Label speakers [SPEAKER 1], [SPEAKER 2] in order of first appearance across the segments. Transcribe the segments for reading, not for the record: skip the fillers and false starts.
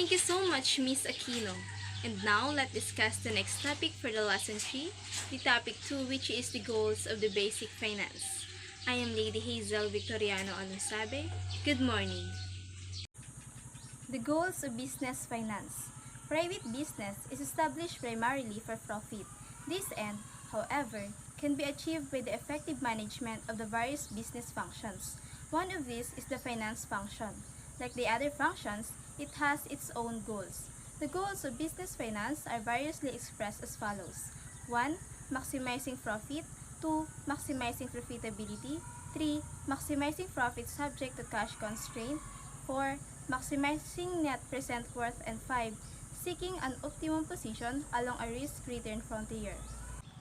[SPEAKER 1] Thank you so much, Miss Aquino. And now, let's discuss the next topic for the lesson 3, the topic 2, which is the goals of the basic finance. I am Lady Hazel Victoriano Alonsabe. Good morning. The goals of business finance. Private business is established primarily for profit. This end, however, can be achieved by the effective management of the various business functions. One of these is the finance function. Like the other functions, it has its own goals. The goals of business finance are variously expressed as follows. 1. Maximizing profit. 2. Maximizing profitability. 3. Maximizing profit subject to cash constraint. 4. Maximizing net present worth. And 5. Seeking an optimum position along a risk-return frontier.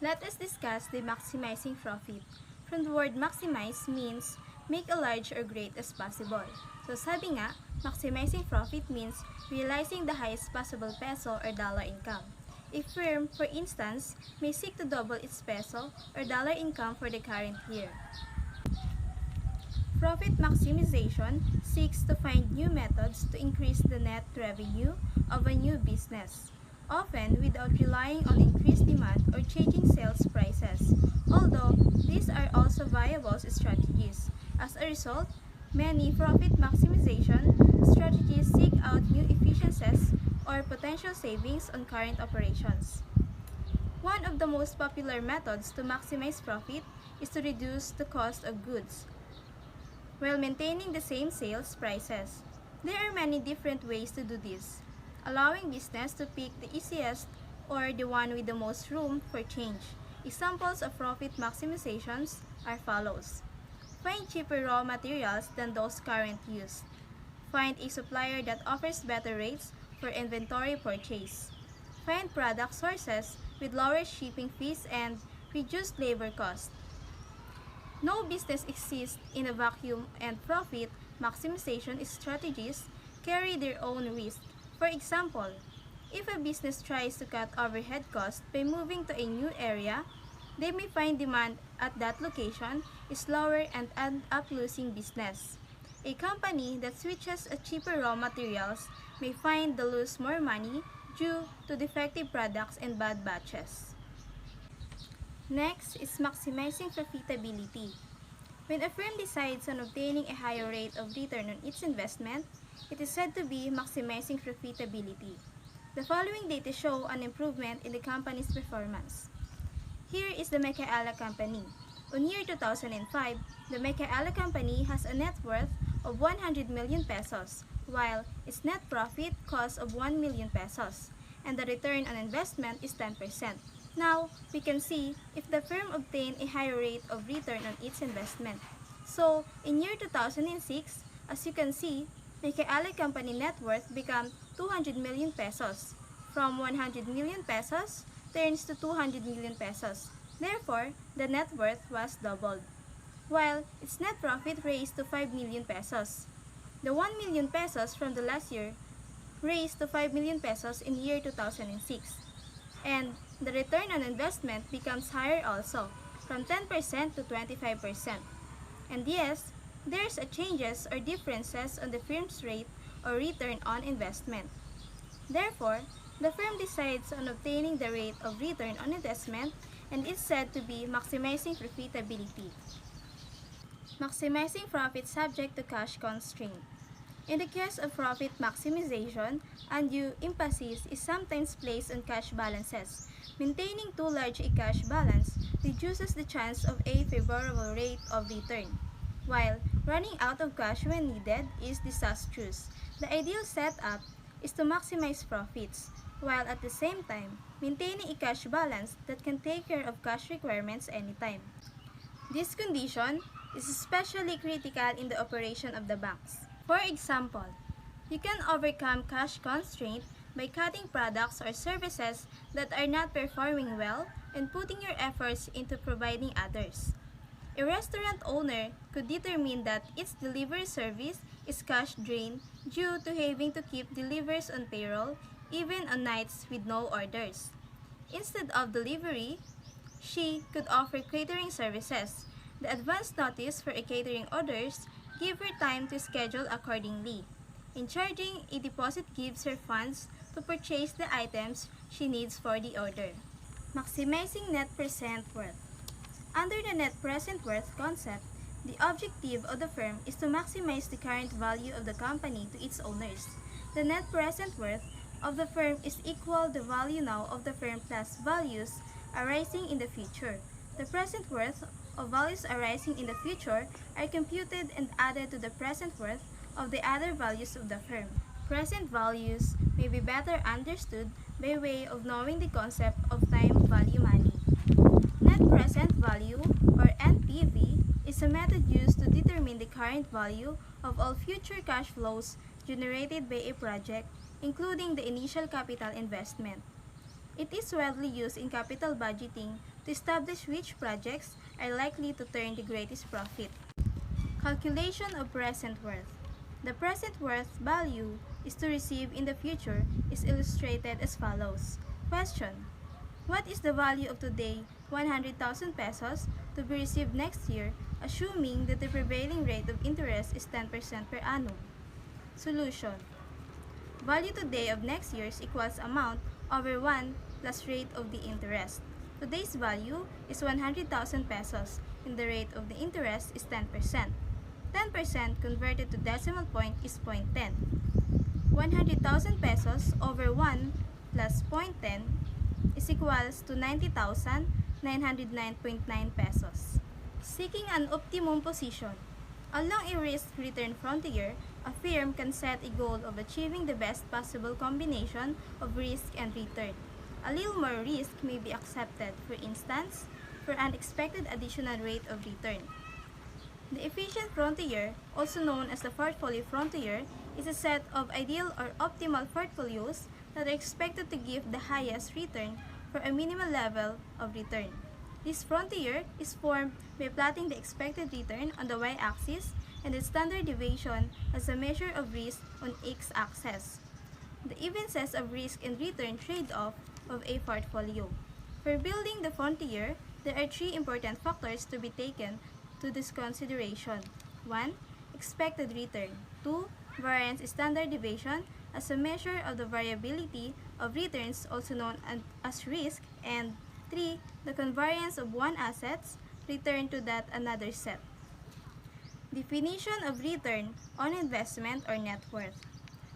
[SPEAKER 1] Let us discuss the maximizing profit. From the word maximize means make a large or great as possible. So sabi nga, maximizing profit means realizing the highest possible peso or dollar income. A firm, for instance, may seek to double its peso or dollar income for the current year. Profit maximization seeks to find new methods to increase the net revenue of a new business, often without relying on increased demand or changing sales prices, although these are also viable strategies. As a result, many profit maximization strategies seek out new efficiencies or potential savings on current operations. One of the most popular methods to maximize profit is to reduce the cost of goods while maintaining the same sales prices. There are many different ways to do this, allowing business to pick the easiest or the one with the most room for change. Examples of profit maximizations are follows. Find cheaper raw materials than those currently used. Find a supplier that offers better rates for inventory purchase. Find product sources with lower shipping fees and reduced labor costs. No business exists in a vacuum, and profit maximization strategies carry their own risk. For example, if a business tries to cut overhead costs by moving to a new area, they may find demand at that location is lower and end up losing business. A company that switches to cheaper raw materials may find they lose more money due to defective products and bad batches. Next is maximizing profitability. When a firm decides on obtaining a higher rate of return on its investment, it is said to be maximizing profitability. The following data show an improvement in the company's performance. Here is the Micaela Company. On year 2005, the Micaela Company has a net worth of 100 million pesos, while its net profit cost of 1 million pesos, and the return on investment is 10%. Now, we can see if the firm obtained a higher rate of return on its investment. So, in year 2006, as you can see, Micaela Company net worth became 200 million pesos. From 100 million pesos turns to 200 million pesos. Therefore, the net worth was doubled, while its net profit raised to 5 million pesos. The 1 million pesos from the last year raised to 5 million pesos in year 2006. And the return on investment becomes higher also, from 10% to 25%. And yes, there's a changes or differences on the firm's rate or return on investment. Therefore, the firm decides on obtaining the rate of return on investment and is said to be maximizing profitability. Maximizing profit subject to cash constraint. In the case of profit maximization, undue emphasis is sometimes placed on cash balances. Maintaining too large a cash balance reduces the chance of a favorable rate of return, while running out of cash when needed is disastrous. The ideal setup is to maximize profits, while at the same time maintaining a cash balance that can take care of cash requirements anytime. This condition is especially critical in the operation of the banks. For example, you can overcome cash constraint by cutting products or services that are not performing well and putting your efforts into providing others. A restaurant owner could determine that its delivery service is cash drained due to having to keep deliverers on payroll even on nights with no orders. Instead of delivery, she could offer catering services. The advance notice for a catering orders give her time to schedule accordingly. In charging, a deposit gives her funds to purchase the items she needs for the order. Maximizing net present worth. Under the net present worth concept, the objective of the firm is to maximize the current value of the company to its owners. The net present worth of the firm is equal to the value now of the firm plus values arising in the future. The present worth of values arising in the future are computed and added to the present worth of the other values of the firm. Present values may be better understood by way of knowing the concept of time value money. Net present value, or NPV, is a method used to determine the current value of all future cash flows generated by a project, including the initial capital investment. It is widely used in capital budgeting to establish which projects are likely to turn the greatest profit. Calculation of present worth. The present worth value is to receive in the future is illustrated as follows. Question: what is the value of today 100,000 pesos to be received next year, assuming that the prevailing rate of interest is 10% per annum? Solution: value today of next year's equals amount over 1 plus rate of the interest. Today's value is 100,000 pesos and the rate of the interest is 10%. 10% converted to decimal point is 0.10. 100,000 pesos over 1 plus 0.10 is equals to 90,909.9 pesos. Seeking an optimum position. Along a risk-return frontier, a firm can set a goal of achieving the best possible combination of risk and return. A little more risk may be accepted, for instance, for an expected additional rate of return. The efficient frontier, also known as the portfolio frontier, is a set of ideal or optimal portfolios that are expected to give the highest return for a minimal level of return. This frontier is formed by plotting the expected return on the y-axis and the standard deviation as a measure of risk on x-axis. The evidences of risk and return trade-off of a portfolio. For building the frontier, there are three important factors to be taken to this consideration. 1. Expected return. 2. Variance standard deviation as a measure of the variability of returns, also known as risk. And 3. The convariance of one asset's return to that another set. Definition of return on investment or net worth.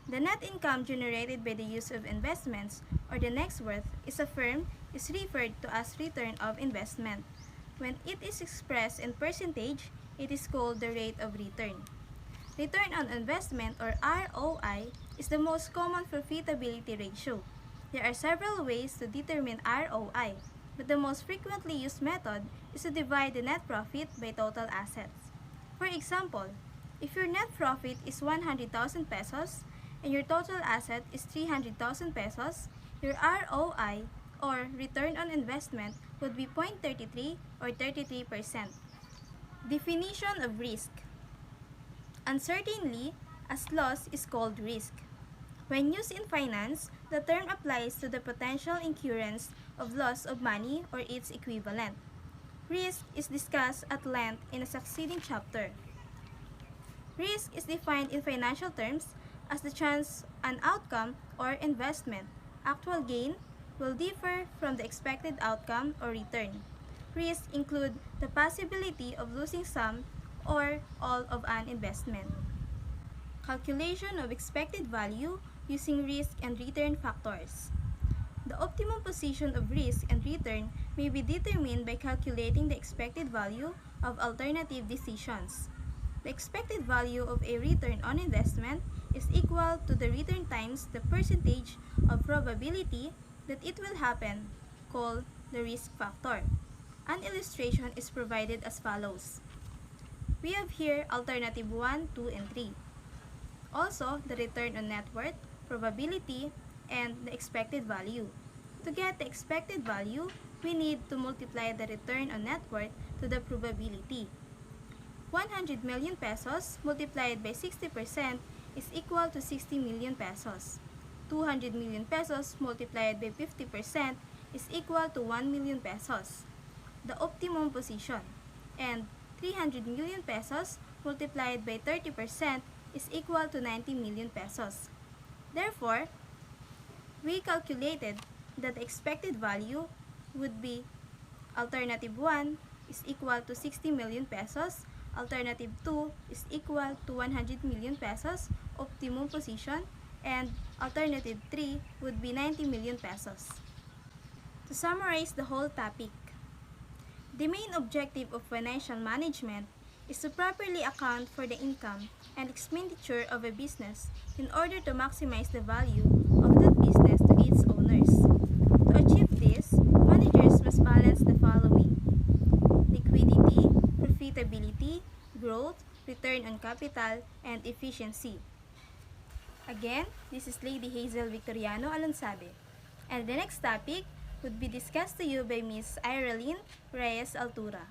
[SPEAKER 1] The net income generated by the use of investments, or the net worth, is referred to as return of investment. When it is expressed in percentage, it is called the rate of return. Return on investment, or ROI, is the most common profitability ratio. There are several ways to determine ROI, but the most frequently used method is to divide the net profit by total assets. For example, if your net profit is 100,000 pesos and your total asset is 300,000 pesos, your ROI, or return on investment, would be 0.33 or 33%. Definition of risk. Uncertainty as loss is called risk. When used in finance, the term applies to the potential incurrence of loss of money or its equivalent. Risk is discussed at length in a succeeding chapter. Risk is defined in financial terms as the chance an outcome or investment, actual gain, will differ from the expected outcome or return. Risks include the possibility of losing some or all of an investment. Calculation of expected value using risk and return factors. The optimum position of risk and return may be determined by calculating the expected value of alternative decisions. The expected value of a return on investment is equal to the return times the percentage of probability that it will happen, called the risk factor. An illustration is provided as follows. We have here alternative 1, 2, and 3. Also, the return on net worth, probability, and the expected value. To get the expected value, we need to multiply the return on net worth to the probability. 100 million pesos multiplied by 60% is equal to 60 million pesos. 200 million pesos multiplied by 50% is equal to 1 million pesos, the optimum position. And 300 million pesos multiplied by 30% is equal to 90 million pesos. Therefore, we calculated that the expected value would be alternative 1 is equal to 60 million pesos, alternative 2 is equal to 100 million pesos, optimum position, and alternative 3 would be 90 million pesos. To summarize the whole topic, the main objective of financial management is to properly account for the income and expenditure of a business in order to maximize the value of that business to its owners. To achieve this, managers must balance the following: liquidity, profitability, growth, return on capital, and efficiency. Again, this is Lady Hazel Victoriano Alonsabe, and the next topic would be discussed to you by Ms. Irene Reyes Altura.